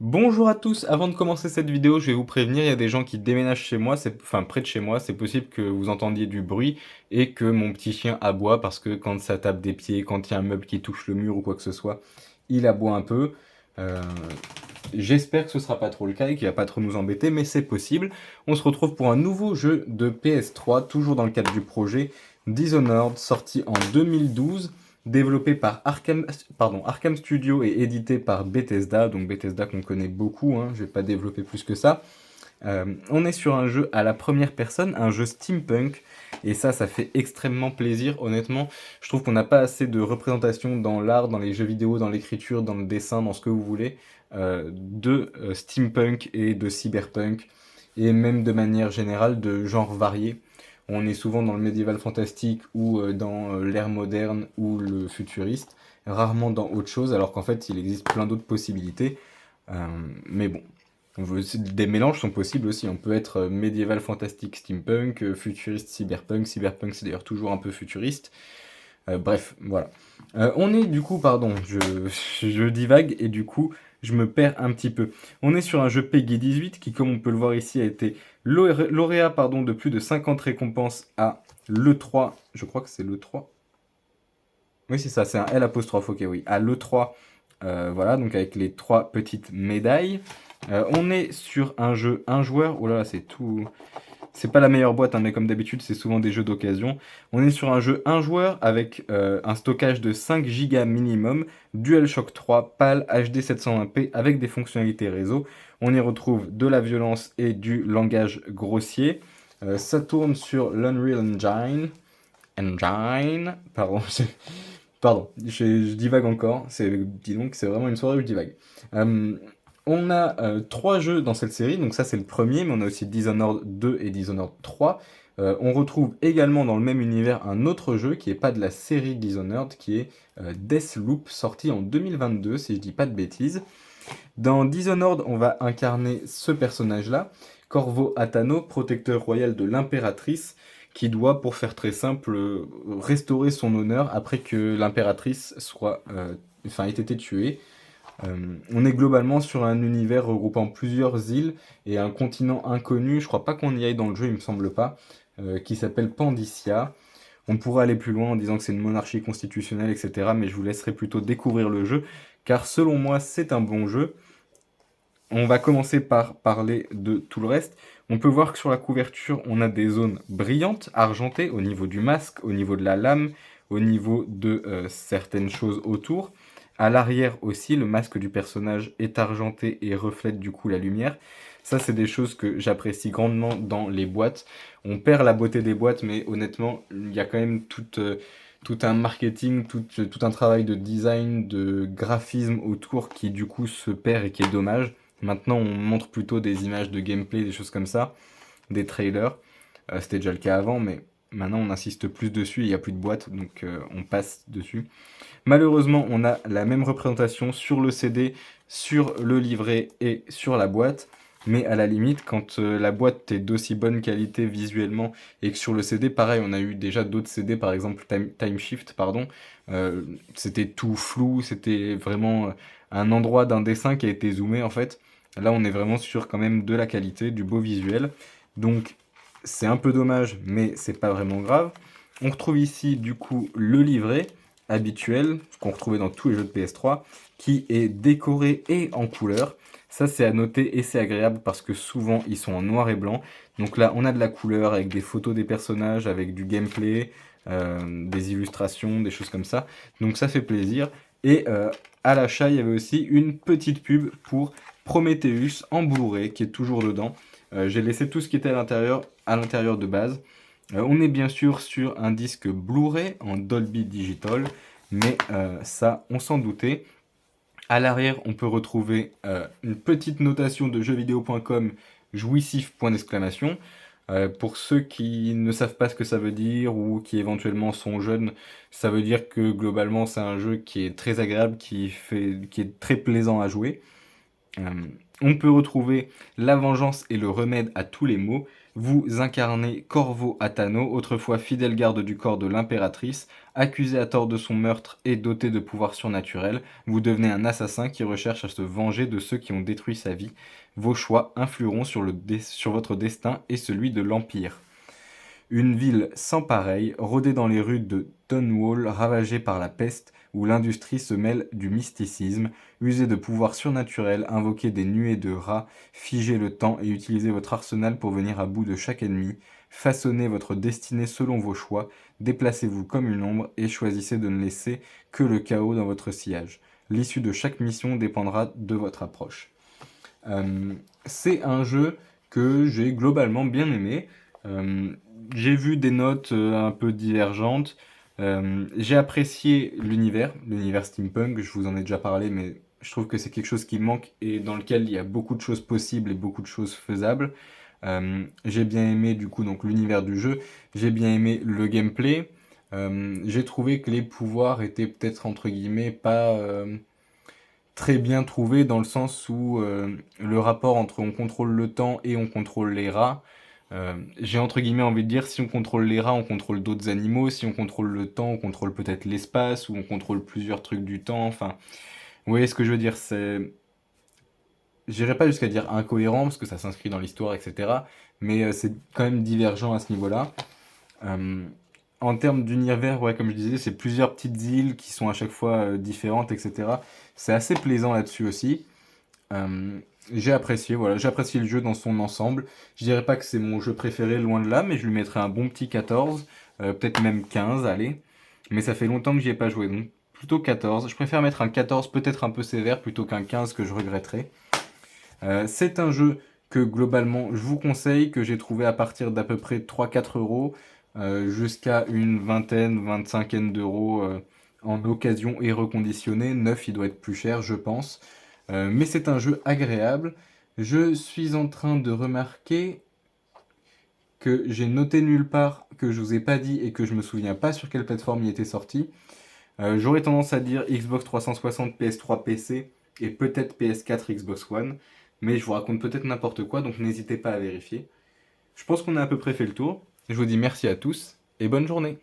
Bonjour à tous, avant de commencer cette vidéo, je vais vous prévenir, il y a des gens qui déménagent chez moi, enfin près de chez moi, c'est possible que vous entendiez du bruit et que mon petit chien aboie parce que quand ça tape des pieds, quand il y a un meuble qui touche le mur ou quoi que ce soit, il aboie un peu. Euh, J'espère que ce sera pas trop le cas et qu'il va pas trop nous embêter, mais c'est possible. On se retrouve pour un nouveau jeu de PS3, toujours dans le cadre du projet Dishonored, sorti en 2012, développé par Arkham Studio et édité par Bethesda, donc Bethesda qu'on connaît beaucoup, hein, je vais pas développer plus que ça. On est sur un jeu à la première personne, un jeu steampunk, et ça fait extrêmement plaisir, honnêtement. Je trouve qu'on n'a pas assez de représentation dans l'art, dans les jeux vidéo, dans l'écriture, dans le dessin, dans ce que vous voulez, de steampunk et de cyberpunk, et même de manière générale de genres variés. On est souvent dans le médiéval fantastique ou dans l'ère moderne ou le futuriste, rarement dans autre chose, alors qu'en fait il existe plein d'autres possibilités. Mais bon, des mélanges sont possibles aussi. On peut être médiéval fantastique steampunk, futuriste cyberpunk. Cyberpunk c'est d'ailleurs toujours un peu futuriste. Bref, voilà. On est du coup, pardon, je divague et du coup je me perds un petit peu. On est sur un jeu Peggy 18 qui, comme on peut le voir ici, a été lauréat pardon, de plus de 50 récompenses à l'E3. Je crois que c'est l'E3. Oui, c'est ça, c'est un L apostrophe, ok, oui. À l'E3, voilà, donc avec les trois petites médailles. On est sur un jeu un joueur. Oh là là, c'est tout. C'est pas la meilleure boîte, hein, mais comme d'habitude, c'est souvent des jeux d'occasion. On est sur un jeu un joueur avec un stockage de 5 Go minimum, DualShock 3, PAL HD 720p avec des fonctionnalités réseau. On y retrouve de la violence et du langage grossier. Ça tourne sur l'Unreal Engine. Pardon, pardon, je divague encore. Dis donc, c'est vraiment une soirée où je divague. Euh, on a trois jeux dans cette série, donc ça c'est le premier, mais on a aussi Dishonored 2 et Dishonored 3. On retrouve également dans le même univers un autre jeu qui n'est pas de la série Dishonored, qui est Deathloop, sorti en 2022, si je dis pas de bêtises. Dans Dishonored, on va incarner ce personnage-là, Corvo Attano, protecteur royal de l'impératrice, qui doit, pour faire très simple, restaurer son honneur après que l'impératrice ait été tuée. On est globalement sur un univers regroupant plusieurs îles et un continent inconnu, je crois pas qu'on y aille dans le jeu, il me semble pas, qui s'appelle Pandicia. On pourrait aller plus loin en disant que c'est une monarchie constitutionnelle, etc. Mais je vous laisserai plutôt découvrir le jeu, car selon moi c'est un bon jeu. On va commencer par parler de tout le reste. On peut voir que sur la couverture, on a des zones brillantes, argentées, au niveau du masque, au niveau de la lame, au niveau de certaines choses autour. À l'arrière aussi, le masque du personnage est argenté et reflète du coup la lumière. Ça, c'est des choses que j'apprécie grandement dans les boîtes. On perd la beauté des boîtes, mais honnêtement, il y a quand même tout un marketing, tout un travail de design, de graphisme autour qui du coup se perd et qui est dommage. Maintenant, on montre plutôt des images de gameplay, des choses comme ça, des trailers. C'était déjà le cas avant, mais maintenant on insiste plus dessus, il n'y a plus de boîte, donc on passe dessus. Malheureusement, on a la même représentation sur le CD, sur le livret et sur la boîte. Mais à la limite, quand la boîte est d'aussi bonne qualité visuellement et que sur le CD, pareil, on a eu déjà d'autres CD, par exemple Time Shift, pardon, c'était tout flou, c'était vraiment un endroit d'un dessin qui a été zoomé en fait. Là, on est vraiment sur quand même de la qualité, du beau visuel. Donc, c'est un peu dommage, mais c'est pas vraiment grave. On retrouve ici du coup le livret habituel qu'on retrouvait dans tous les jeux de PS3 qui est décoré et en couleur. Ça c'est à noter et c'est agréable parce que souvent ils sont en noir et blanc. Donc là on a de la couleur avec des photos des personnages, avec du gameplay, des illustrations, des choses comme ça. Donc ça fait plaisir. Et à l'achat il y avait aussi une petite pub pour Prometheus en Blu-ray qui est toujours dedans. J'ai laissé tout ce qui était à l'intérieur de base. On est bien sûr sur un disque Blu-ray en Dolby Digital, mais ça, on s'en doutait. À l'arrière, on peut retrouver une petite notation de jeuxvideo.com jouissif point d'exclamation. Pour ceux qui ne savent pas ce que ça veut dire ou qui éventuellement sont jeunes, ça veut dire que globalement c'est un jeu qui est très agréable, qui est très plaisant à jouer. On peut retrouver la vengeance et le remède à tous les maux. Vous incarnez Corvo Atano, autrefois fidèle garde du corps de l'impératrice, accusé à tort de son meurtre et doté de pouvoirs surnaturels. Vous devenez un assassin qui recherche à se venger de ceux qui ont détruit sa vie. Vos choix influeront sur votre destin et celui de l'Empire. Une ville sans pareil, rôdée dans les rues de Dunwall, ravagée par la peste, où l'industrie se mêle du mysticisme, usez de pouvoirs surnaturels, invoquez des nuées de rats, figez le temps et utilisez votre arsenal pour venir à bout de chaque ennemi, façonnez votre destinée selon vos choix, déplacez-vous comme une ombre et choisissez de ne laisser que le chaos dans votre sillage. L'issue de chaque mission dépendra de votre approche. C'est un jeu que j'ai globalement bien aimé. Euh, j'ai vu des notes un peu divergentes. J'ai apprécié l'univers steampunk, je vous en ai déjà parlé, mais je trouve que c'est quelque chose qui manque et dans lequel il y a beaucoup de choses possibles et beaucoup de choses faisables. J'ai bien aimé du coup donc l'univers du jeu, j'ai bien aimé le gameplay. J'ai trouvé que les pouvoirs étaient peut-être entre guillemets pas très bien trouvés dans le sens où le rapport entre on contrôle le temps et on contrôle les rats. J'ai entre guillemets envie de dire si on contrôle les rats, on contrôle d'autres animaux, si on contrôle le temps, on contrôle peut-être l'espace ou on contrôle plusieurs trucs du temps. Enfin, vous voyez ce que je veux dire, c'est j'irai pas jusqu'à dire incohérent parce que ça s'inscrit dans l'histoire, etc. Mais c'est quand même divergent à ce niveau-là. Euh, En termes d'univers, ouais, comme je disais, c'est plusieurs petites îles qui sont à chaque fois différentes, etc. C'est assez plaisant là-dessus aussi. Euh, j'ai apprécié, voilà, j'ai apprécié le jeu dans son ensemble. Je dirais pas que c'est mon jeu préféré, loin de là, mais je lui mettrais un bon petit 14, peut-être même 15, allez. Mais ça fait longtemps que j'y ai pas joué, donc plutôt 14. Je préfère mettre un 14 peut-être un peu sévère plutôt qu'un 15 que je regretterais. C'est un jeu que globalement je vous conseille, que j'ai trouvé à partir d'à peu près 3-4 euros jusqu'à une vingtaine, 25aine d'euros en occasion et reconditionné. Neuf, il doit être plus cher, je pense. Mais c'est un jeu agréable. Je suis en train de remarquer que j'ai noté nulle part, que je vous ai pas dit et que je me souviens pas sur quelle plateforme il était sorti. J'aurais tendance à dire Xbox 360, PS3, PC et peut-être PS4, Xbox One. Mais je vous raconte peut-être n'importe quoi, donc n'hésitez pas à vérifier. Je pense qu'on a à peu près fait le tour. Je vous dis merci à tous et bonne journée.